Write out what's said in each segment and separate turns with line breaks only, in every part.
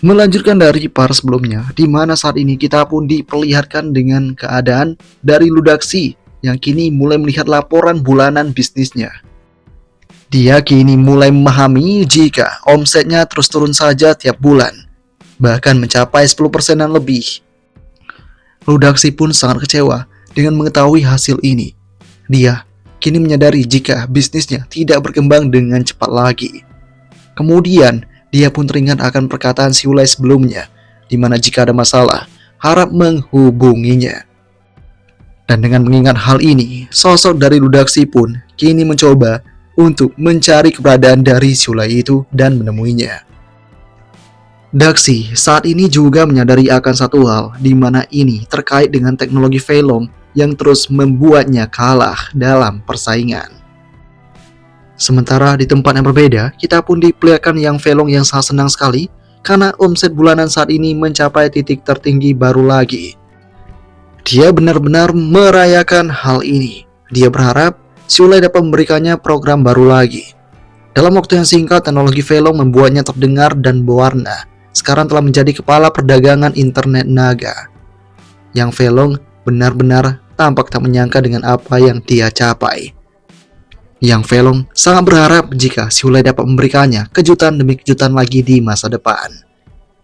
Melanjutkan dari part sebelumnya, di mana saat ini kita pun diperlihatkan dengan keadaan dari Ludaksi yang kini mulai melihat laporan bulanan bisnisnya. Dia kini mulai memahami jika omsetnya terus turun saja tiap bulan, bahkan mencapai 10%-an lebih. Ludaksi pun sangat kecewa dengan mengetahui hasil ini. Dia kini menyadari jika bisnisnya tidak berkembang dengan cepat lagi. Kemudian, dia pun teringat akan perkataan si Ulay sebelumnya, di mana jika ada masalah, harap menghubunginya. Dan dengan mengingat hal ini, sosok dari Ludaksi pun kini mencoba untuk mencari keberadaan dari si Ulay itu dan menemuinya. Daksi saat ini juga menyadari akan satu hal, di mana ini terkait dengan teknologi Velong yang terus membuatnya kalah dalam persaingan. Sementara di tempat yang berbeda, kita pun diperlihatkan yang Velong yang sangat senang sekali karena omset bulanan saat ini mencapai titik tertinggi baru lagi. Dia benar-benar merayakan hal ini. Dia berharap si Ulay dapat memberikannya program baru lagi. Dalam waktu yang singkat, teknologi Velong membuatnya terdengar dan berwarna. Sekarang telah menjadi kepala perdagangan internet naga. Yang Velong benar-benar tampak tak menyangka dengan apa yang dia capai. Yang Velong sangat berharap jika si Ulay dapat memberikannya kejutan demi kejutan lagi di masa depan.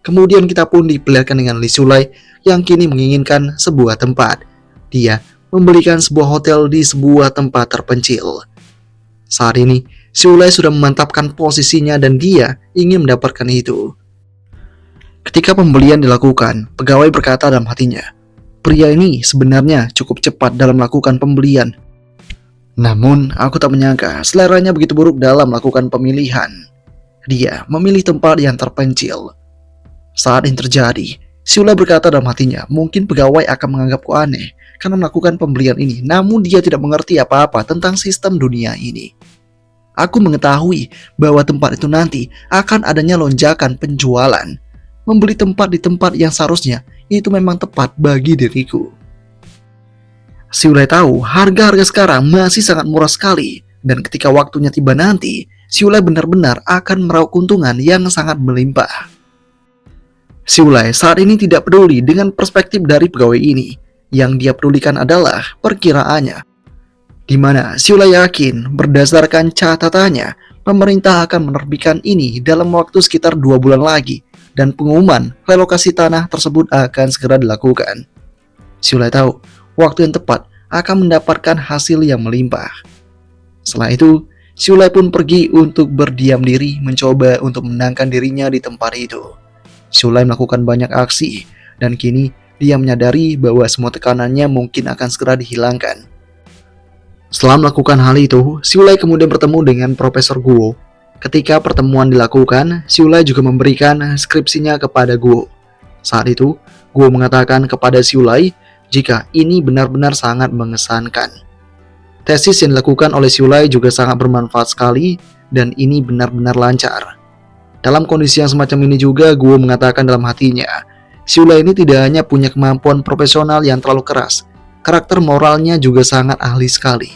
Kemudian kita pun diperlihatkan dengan si Ulay yang kini menginginkan sebuah tempat. Dia membelikan sebuah hotel di sebuah tempat terpencil. Saat ini, si Ulay sudah memantapkan posisinya dan dia ingin mendapatkan itu. Ketika pembelian dilakukan, pegawai berkata dalam hatinya, pria ini sebenarnya cukup cepat dalam melakukan pembelian. Namun, aku tak menyangka seleranya begitu buruk dalam melakukan pemilihan. Dia memilih tempat yang terpencil. Saat ini terjadi, si Ulay berkata dalam hatinya, mungkin pegawai akan menganggapku aneh karena melakukan pembelian ini, namun dia tidak mengerti apa-apa tentang sistem dunia ini. Aku mengetahui bahwa tempat itu nanti akan adanya lonjakan penjualan. Membeli tempat di tempat yang seharusnya itu memang tepat bagi diriku. Si Ulay tahu harga-harga sekarang masih sangat murah sekali, dan ketika waktunya tiba nanti, si Ulay benar-benar akan meraup keuntungan yang sangat melimpah. Si Ulay saat ini tidak peduli dengan perspektif dari pegawai ini. Yang dia pedulikan adalah perkiraannya, di mana si Ulay yakin berdasarkan catatannya, pemerintah akan menerbitkan ini dalam waktu sekitar 2 bulan lagi, dan pengumuman relokasi tanah tersebut akan segera dilakukan. Si Ulay tahu waktu yang tepat akan mendapatkan hasil yang melimpah. Setelah itu, si Ulay pun pergi untuk berdiam diri mencoba untuk menenangkan dirinya di tempat itu. Si Ulay melakukan banyak aksi dan kini dia menyadari bahwa semua tekanannya mungkin akan segera dihilangkan. Setelah melakukan hal itu, si Ulay kemudian bertemu dengan Profesor Guo. Ketika pertemuan dilakukan, si Ulay juga memberikan skripsinya kepada Guo. Saat itu, Guo mengatakan kepada si Ulay jika ini benar-benar sangat mengesankan. Tesis yang dilakukan oleh si Ulay juga sangat bermanfaat sekali dan ini benar-benar lancar. Dalam kondisi yang semacam ini juga, Guo mengatakan dalam hatinya, si Ulay ini tidak hanya punya kemampuan profesional yang terlalu keras, karakter moralnya juga sangat ahli sekali.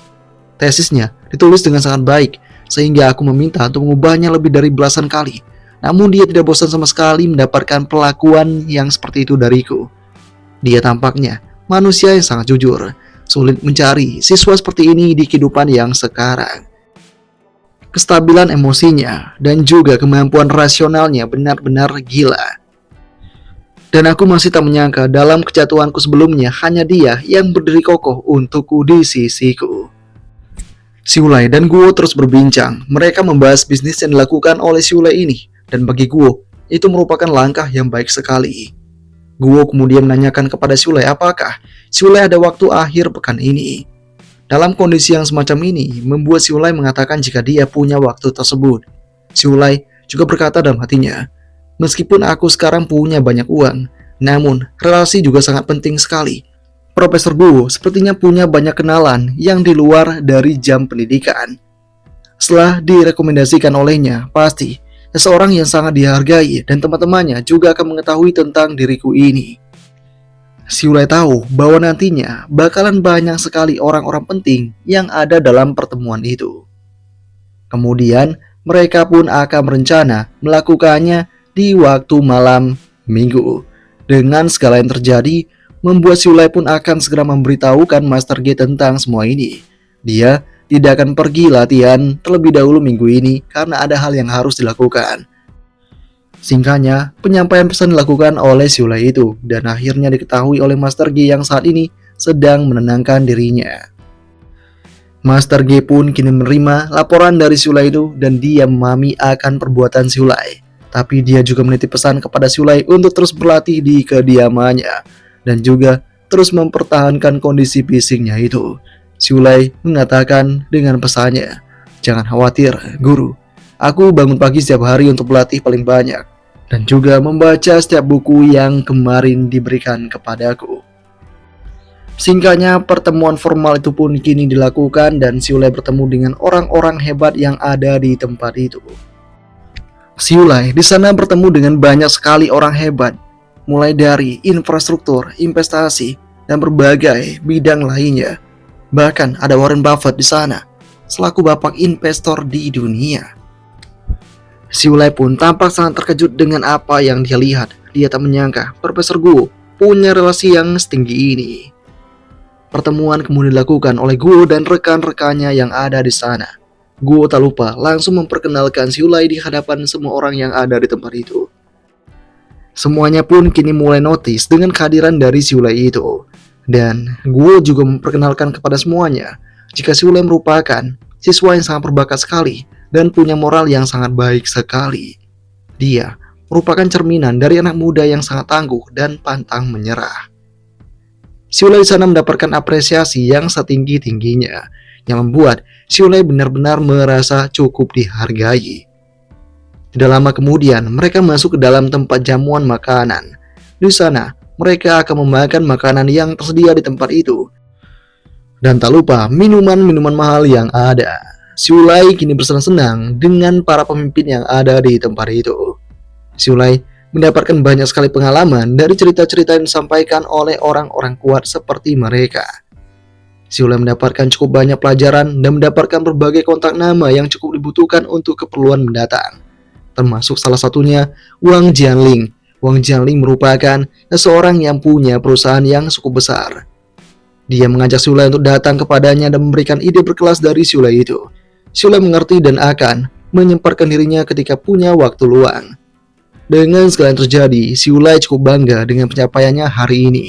Tesisnya ditulis dengan sangat baik, sehingga aku meminta untuk mengubahnya lebih dari belasan kali. Namun dia tidak bosan sama sekali mendapatkan perlakuan yang seperti itu dariku. Dia tampaknya manusia yang sangat jujur. Sulit mencari siswa seperti ini di kehidupan yang sekarang. Kestabilan emosinya dan juga kemampuan rasionalnya benar-benar gila. Dan aku masih tak menyangka dalam kejatuhanku sebelumnya hanya dia yang berdiri kokoh untukku di sisiku. Si Ulay dan Guo terus berbincang. Mereka membahas bisnis yang dilakukan oleh si Ulay ini. Dan bagi Guo, itu merupakan langkah yang baik sekali. Guo kemudian menanyakan kepada si Ulay apakah si Ulay ada waktu akhir pekan ini. Dalam kondisi yang semacam ini, membuat si Ulay mengatakan jika dia punya waktu tersebut. Si Ulay juga berkata dalam hatinya, meskipun aku sekarang punya banyak uang, namun relasi juga sangat penting sekali. Profesor Guo sepertinya punya banyak kenalan yang di luar dari jam pendidikan. Setelah direkomendasikan olehnya, pasti seseorang yang sangat dihargai dan teman-temannya juga akan mengetahui tentang diriku ini. Si Ulay tahu bahwa nantinya bakalan banyak sekali orang-orang penting yang ada dalam pertemuan itu. Kemudian mereka pun akan berencana melakukannya di waktu malam minggu. Dengan segala yang terjadi, membuat Siulai pun akan segera memberitahukan Master G tentang semua ini. Dia tidak akan pergi latihan terlebih dahulu minggu ini karena ada hal yang harus dilakukan. Singkatnya, penyampaian pesan dilakukan oleh Siulai itu dan akhirnya diketahui oleh Master G yang saat ini sedang menenangkan dirinya. Master G pun kini menerima laporan dari Siulai itu dan dia memahami akan perbuatan Siulai. Tapi dia juga menitip pesan kepada Siulai untuk terus berlatih di kediamannya dan juga terus mempertahankan kondisi fisiknya itu. Siulai mengatakan dengan pesannya, "Jangan khawatir, Guru. Aku bangun pagi setiap hari untuk berlatih paling banyak dan juga membaca setiap buku yang kemarin diberikan kepadaku." Singkatnya, pertemuan formal itu pun kini dilakukan dan Siulai bertemu dengan orang-orang hebat yang ada di tempat itu. Siulai di sana bertemu dengan banyak sekali orang hebat, mulai dari infrastruktur, investasi, dan berbagai bidang lainnya. Bahkan ada Warren Buffett di sana, selaku bapak investor di dunia. Siulai pun tampak sangat terkejut dengan apa yang dia lihat. Dia tak menyangka Profesor Guo punya relasi yang setinggi ini. Pertemuan kemudian dilakukan oleh Guo dan rekan-rekannya yang ada di sana. Guo tak lupa langsung memperkenalkan Siulai di hadapan semua orang yang ada di tempat itu. Semuanya pun kini mulai notice dengan kehadiran dari Siulai itu. Dan Guo juga memperkenalkan kepada semuanya jika Siulai merupakan siswa yang sangat berbakat sekali dan punya moral yang sangat baik sekali. Dia merupakan cerminan dari anak muda yang sangat tangguh dan pantang menyerah. Siulai di sana mendapatkan apresiasi yang setinggi-tingginya, yang membuat Siulai benar-benar merasa cukup dihargai. Tidak lama kemudian, mereka masuk ke dalam tempat jamuan makanan. Di sana, mereka akan memakan makanan yang tersedia di tempat itu. Dan tak lupa minuman-minuman mahal yang ada. Siulai kini bersenang-senang dengan para pemimpin yang ada di tempat itu. Siulai mendapatkan banyak sekali pengalaman dari cerita-cerita yang disampaikan oleh orang-orang kuat seperti mereka. Siulai mendapatkan cukup banyak pelajaran dan mendapatkan berbagai kontak nama yang cukup dibutuhkan untuk keperluan mendatang. Termasuk salah satunya Wang Jianling. Wang Jianling merupakan seseorang yang punya perusahaan yang cukup besar. Dia mengajak Siulai untuk datang kepadanya dan memberikan ide berkelas dari Siulai itu. Siulai mengerti dan akan menyempatkan dirinya ketika punya waktu luang. Dengan segala yang terjadi, Siulai cukup bangga dengan pencapaiannya hari ini.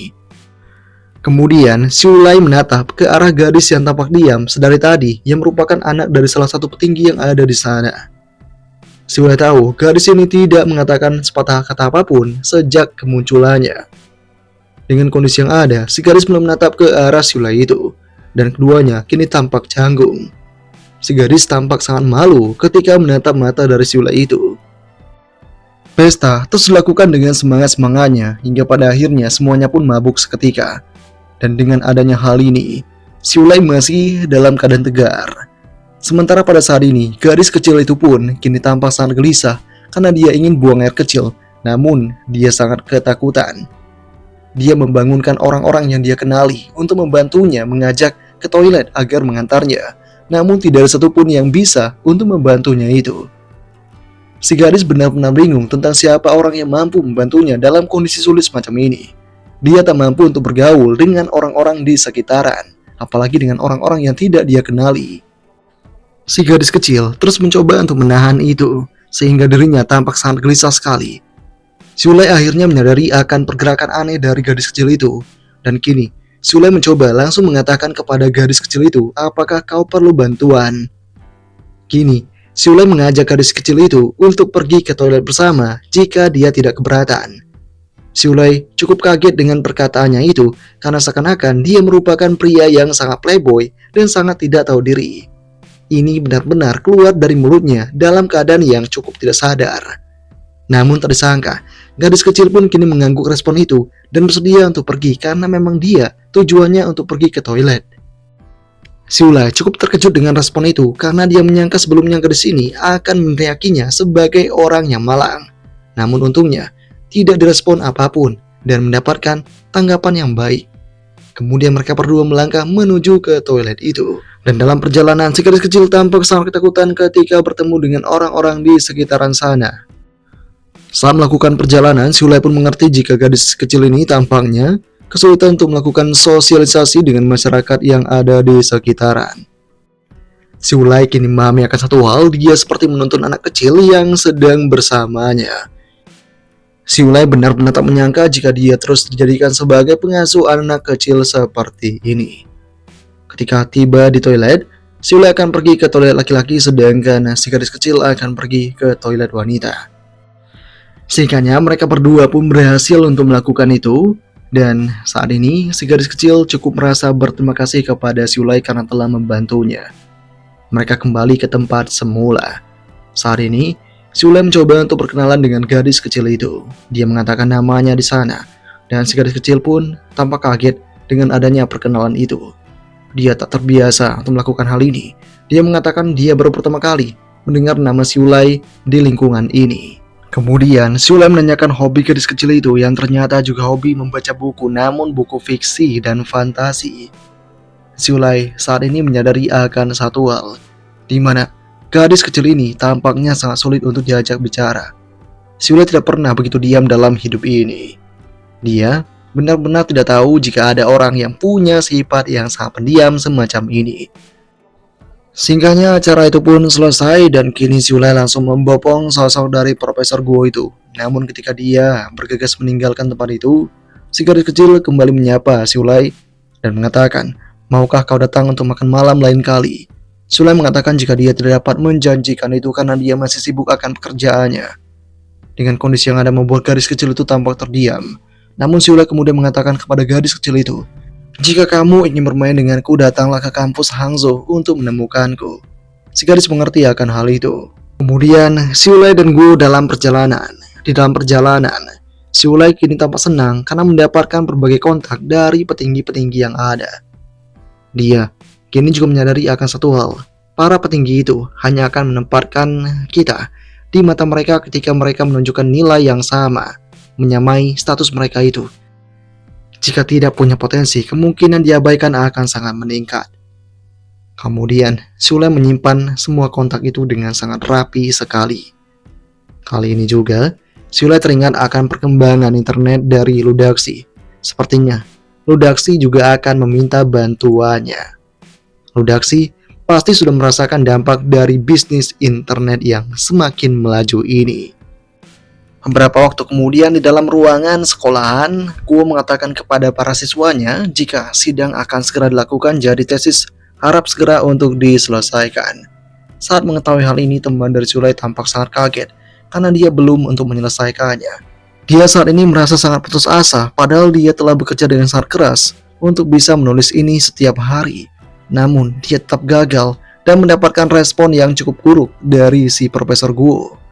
Kemudian, Siulai menatap ke arah gadis yang tampak diam sedari tadi yang merupakan anak dari salah satu petinggi yang ada di sana. Siulai tahu gadis ini tidak mengatakan sepatah kata apapun sejak kemunculannya. Dengan kondisi yang ada, si gadis mulai menatap ke arah Siulai itu, dan keduanya kini tampak canggung. Si gadis tampak sangat malu ketika menatap mata dari Siulai itu. Pesta terus dilakukan dengan semangat-semangatnya hingga pada akhirnya semuanya pun mabuk seketika. Dan dengan adanya hal ini, Siulai masih dalam keadaan tegar. Sementara pada saat ini, gadis kecil itu pun kini tampak sangat gelisah karena dia ingin buang air kecil, namun dia sangat ketakutan. Dia membangunkan orang-orang yang dia kenali untuk membantunya mengajak ke toilet agar mengantarnya, namun tidak ada satupun yang bisa untuk membantunya itu. Si gadis benar-benar bingung tentang siapa orang yang mampu membantunya dalam kondisi sulit semacam ini. Dia tak mampu untuk bergaul dengan orang-orang di sekitaran, apalagi dengan orang-orang yang tidak dia kenali. Si gadis kecil terus mencoba untuk menahan itu, sehingga dirinya tampak sangat gelisah sekali. Siulai akhirnya menyadari akan pergerakan aneh dari gadis kecil itu, dan kini Siulai mencoba langsung mengatakan kepada gadis kecil itu, "Apakah kau perlu bantuan?" Kini Siulai mengajak gadis kecil itu untuk pergi ke toilet bersama jika dia tidak keberatan. Siulai cukup kaget dengan perkataannya itu karena seakan-akan dia merupakan pria yang sangat playboy dan sangat tidak tahu diri. Ini benar-benar keluar dari mulutnya dalam keadaan yang cukup tidak sadar. Namun tak disangka, gadis kecil pun kini mengangguk respon itu dan bersedia untuk pergi karena memang dia tujuannya untuk pergi ke toilet. Siulai cukup terkejut dengan respon itu karena dia menyangka sebelumnya gadis ini akan meneriakinya sebagai orang yang malang. Namun untungnya, tidak direspon apapun dan mendapatkan tanggapan yang baik. Kemudian mereka berdua melangkah menuju ke toilet itu. Dan dalam perjalanan, si gadis kecil tampak sangat ketakutan ketika bertemu dengan orang-orang di sekitaran sana. Saat melakukan perjalanan, Sulai pun mengerti jika gadis kecil ini tampaknya kesulitan untuk melakukan sosialisasi dengan masyarakat yang ada di sekitaran. Sulai kini memahami akan satu hal, dia seperti menuntun anak kecil yang sedang bersamanya. Sulai benar-benar tak menyangka jika dia terus dijadikan sebagai pengasuh anak kecil seperti ini. Ketika tiba di toilet, Sulai akan pergi ke toilet laki-laki sedangkan si gadis kecil akan pergi ke toilet wanita. Singkatnya, mereka berdua pun berhasil untuk melakukan itu, dan saat ini si gadis kecil cukup merasa berterima kasih kepada Sulai karena telah membantunya. Mereka kembali ke tempat semula. Saat ini, Sulai mencoba untuk berkenalan dengan gadis kecil itu. Dia mengatakan namanya di sana, dan si gadis kecil pun tampak kaget dengan adanya perkenalan itu. Dia tak terbiasa untuk melakukan hal ini. Dia mengatakan dia baru pertama kali mendengar nama Sulai di lingkungan ini. Kemudian, Sulai menanyakan hobi gadis kecil itu yang ternyata juga hobi membaca buku, namun buku fiksi dan fantasi. Sulai saat ini menyadari akan satu hal, di mana gadis kecil ini tampaknya sangat sulit untuk diajak bicara. Sulai tidak pernah begitu diam dalam hidup ini. Dia benar-benar tidak tahu jika ada orang yang punya sifat yang sangat pendiam semacam ini. Singkatnya, acara itu pun selesai dan kini Sulai langsung membopong sosok dari Profesor Guo itu. Namun ketika dia bergegas meninggalkan tempat itu, si gadis kecil kembali menyapa Sulai dan mengatakan, "Maukah kau datang untuk makan malam lain kali?" Sulai mengatakan jika dia tidak dapat menjanjikan itu karena dia masih sibuk akan pekerjaannya. Dengan kondisi yang ada membuat gadis kecil itu tampak terdiam. Namun Sulai kemudian mengatakan kepada gadis kecil itu, "Jika kamu ingin bermain denganku, datanglah ke kampus Hangzhou untuk menemukanku." Si gadis mengerti akan hal itu. Kemudian Sulai dan Guo dalam perjalanan. Di dalam perjalanan, Sulai kini tampak senang karena mendapatkan berbagai kontak dari petinggi-petinggi yang ada. Dia kini juga menyadari akan satu hal, para petinggi itu hanya akan menempatkan kita di mata mereka ketika mereka menunjukkan nilai yang sama, menyamai status mereka itu. Jika tidak punya potensi, kemungkinan diabaikan akan sangat meningkat. Kemudian, Sulai menyimpan semua kontak itu dengan sangat rapi sekali. Kali ini juga, Sulai teringat akan perkembangan internet dari Ludaxi. Sepertinya, Ludaxi juga akan meminta bantuannya. Ludaxi pasti sudah merasakan dampak dari bisnis internet yang semakin melaju ini. Beberapa waktu kemudian di dalam ruangan sekolahan, Guo mengatakan kepada para siswanya jika sidang akan segera dilakukan jadi tesis harap segera untuk diselesaikan. Saat mengetahui hal ini, teman dari Sulai tampak sangat kaget karena dia belum untuk menyelesaikannya. Dia saat ini merasa sangat putus asa padahal dia telah bekerja dengan sangat keras untuk bisa menulis ini setiap hari. Namun dia tetap gagal dan mendapatkan respon yang cukup buruk dari si Profesor Guo.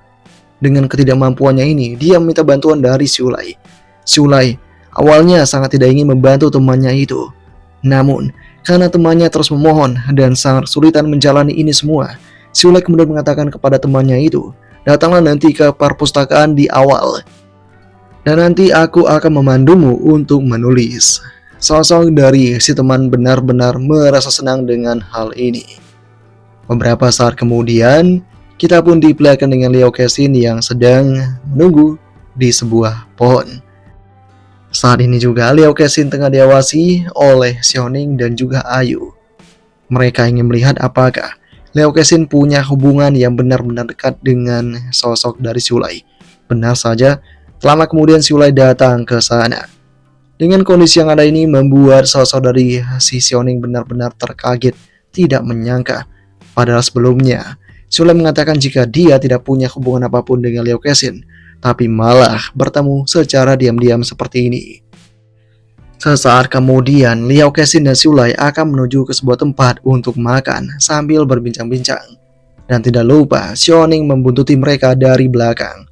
Dengan ketidakmampuannya ini, dia meminta bantuan dari Sulai. Sulai awalnya sangat tidak ingin membantu temannya itu. Namun, karena temannya terus memohon dan sangat kesulitan menjalani ini semua, Sulai kemudian mengatakan kepada temannya itu, "Datanglah nanti ke perpustakaan di awal, dan nanti aku akan memandumu untuk menulis." Sosok dari si teman benar-benar merasa senang dengan hal ini. Beberapa saat kemudian, kita pun diperlihatkan dengan Liao Kexin yang sedang menunggu di sebuah pohon. Saat ini juga Liao Kexin tengah diawasi oleh Xiaoning dan juga Ayu. Mereka ingin melihat apakah Liao Kexin punya hubungan yang benar-benar dekat dengan sosok dari Sulai. Benar saja, lama kemudian Sulai datang ke sana. Dengan kondisi yang ada ini membuat sosok dari si Xiaoning benar-benar terkaget, tidak menyangka. Padahal sebelumnya, Sulai mengatakan jika dia tidak punya hubungan apapun dengan Liao Kexin, tapi malah bertemu secara diam-diam seperti ini. Sesaat kemudian, Liao Kexin dan Sulai akan menuju ke sebuah tempat untuk makan sambil berbincang-bincang. Dan tidak lupa, Xiaoning membuntuti mereka dari belakang.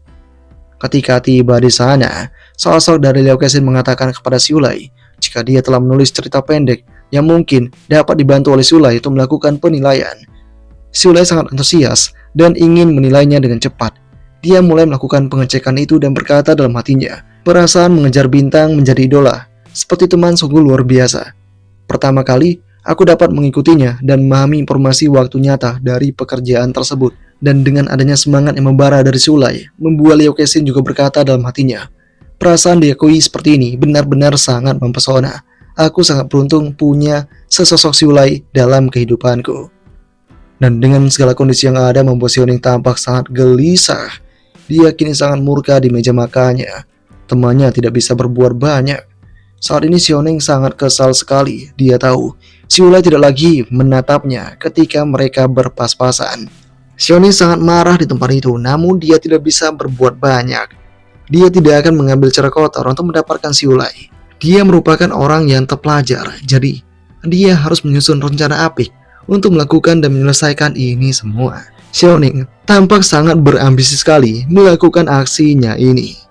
Ketika tiba di sana, sosok dari Liao Kexin mengatakan kepada Sulai jika dia telah menulis cerita pendek yang mungkin dapat dibantu oleh Sulai untuk melakukan penilaian. Sulai sangat antusias dan ingin menilainya dengan cepat. Dia mulai melakukan pengecekan itu dan berkata dalam hatinya, perasaan mengejar bintang menjadi idola, seperti teman sungguh luar biasa. Pertama kali, aku dapat mengikutinya dan memahami informasi waktu nyata dari pekerjaan tersebut. Dan dengan adanya semangat yang membara dari Sulai, membuat Liu Kexin juga berkata dalam hatinya, perasaan diakui seperti ini benar-benar sangat mempesona. Aku sangat beruntung punya sesosok Sulai dalam kehidupanku. Dan dengan segala kondisi yang ada membuat Xiaoning tampak sangat gelisah. Dia kini sangat murka di meja makannya. Temannya tidak bisa berbuat banyak. Saat ini Xiaoning sangat kesal sekali. Dia tahu Xiaolai tidak lagi menatapnya ketika mereka berpas-pasan. Xiaoning sangat marah di tempat itu, namun dia tidak bisa berbuat banyak. Dia tidak akan mengambil cara kotor untuk mendapatkan Xiaolai. Dia merupakan orang yang terpelajar, jadi dia harus menyusun rencana apik untuk melakukan dan menyelesaikan ini semua. Xiaoning tampak sangat berambisi sekali melakukan aksinya ini.